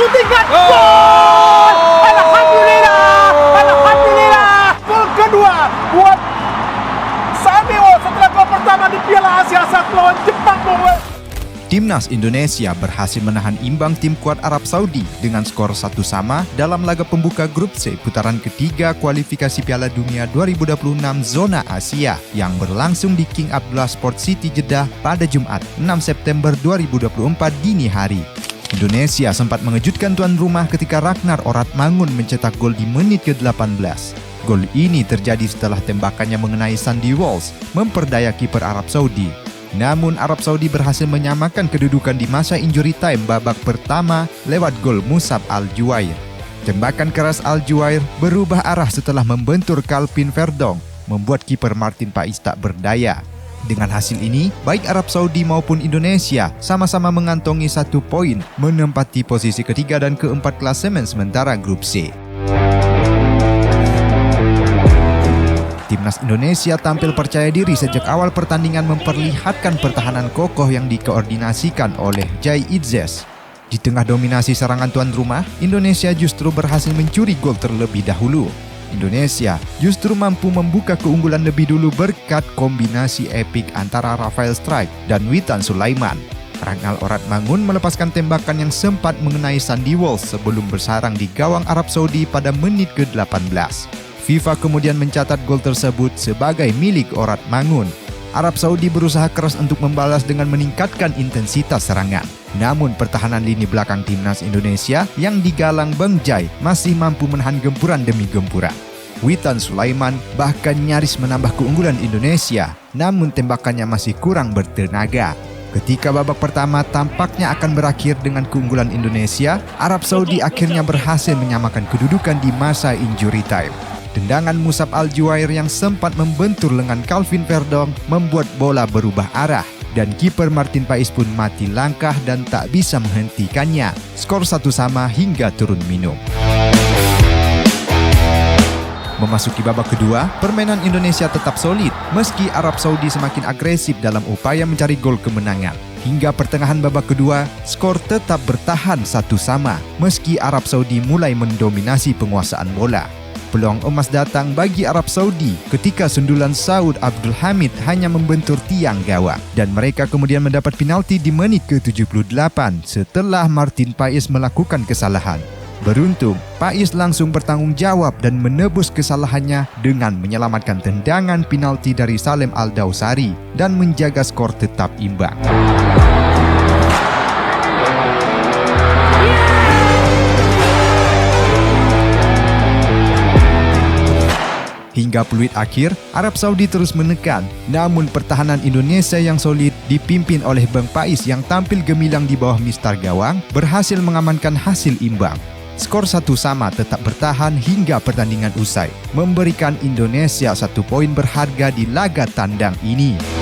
syutingan gol! Alhamdulillah! Alhamdulillah! Gol kedua buat Samewa setelah gol pertama di Piala Asia saat lawan Jepang. Timnas Indonesia berhasil menahan imbang tim kuat Arab Saudi dengan skor 1-1 dalam laga pembuka grup C putaran ketiga kualifikasi Piala Dunia 2026 zona Asia yang berlangsung di King Abdullah Sport City Jeddah pada Jumat 6 September 2024 dini hari. Indonesia sempat mengejutkan tuan rumah ketika Ragnar Oratmangun mencetak gol di menit ke-18. Gol ini terjadi setelah tembakannya mengenai Sandy Walsh, memperdaya kiper Arab Saudi. Namun Arab Saudi berhasil menyamakan kedudukan di masa injury time babak pertama lewat gol Musab Al-Juwair. Tembakan keras Al-Juwair berubah arah setelah membentur Calvin Verdong, membuat kiper Martin Pais tak berdaya. Dengan hasil ini, baik Arab Saudi maupun Indonesia sama-sama mengantongi 1 poin, menempati posisi ketiga dan keempat klasemen sementara grup C. Timnas Indonesia tampil percaya diri sejak awal pertandingan memperlihatkan pertahanan kokoh yang dikoordinasikan oleh Jai Itzes. Di tengah dominasi serangan tuan rumah, Indonesia justru berhasil mencuri gol terlebih dahulu. Indonesia justru mampu membuka keunggulan lebih dulu berkat kombinasi epik antara Rafael Strike dan Witan Sulaiman. Ragnar Oratmangun melepaskan tembakan yang sempat mengenai Sandy Walsh sebelum bersarang di gawang Arab Saudi pada menit ke-18. FIFA kemudian mencatat gol tersebut sebagai milik Oratmangun. Arab Saudi berusaha keras untuk membalas dengan meningkatkan intensitas serangan. Namun pertahanan lini belakang timnas Indonesia yang digalang Bang Jai masih mampu menahan gempuran demi gempuran. Witan Sulaiman bahkan nyaris menambah keunggulan Indonesia, namun tembakannya masih kurang bertenaga. Ketika babak pertama tampaknya akan berakhir dengan keunggulan Indonesia, Arab Saudi akhirnya berhasil menyamakan kedudukan di masa injury time. Tendangan Musab Al-Juwair yang sempat membentur lengan Calvin Verdong membuat bola berubah arah dan kiper Martin Pais pun mati langkah dan tak bisa menghentikannya. Skor 1-1 hingga turun minum. Memasuki babak kedua, permainan Indonesia tetap solid meski Arab Saudi semakin agresif dalam upaya mencari gol kemenangan. Hingga pertengahan babak kedua, skor tetap bertahan 1-1 meski Arab Saudi mulai mendominasi penguasaan bola. Peluang emas datang bagi Arab Saudi ketika sundulan Saud Abdul Hamid hanya membentur tiang gawang dan mereka kemudian mendapat penalti di menit ke-78 setelah Martin Pais melakukan kesalahan. Beruntung, Pais langsung bertanggung jawab dan menebus kesalahannya dengan menyelamatkan tendangan penalti dari Salem Al-Dawsari dan menjaga skor tetap imbang. Hingga peluit akhir, Arab Saudi terus menekan. Namun pertahanan Indonesia yang solid dipimpin oleh Bang Pais yang tampil gemilang di bawah mistar gawang berhasil mengamankan hasil imbang. Skor 1-1 tetap bertahan hingga pertandingan usai, memberikan Indonesia 1 poin berharga di laga tandang ini.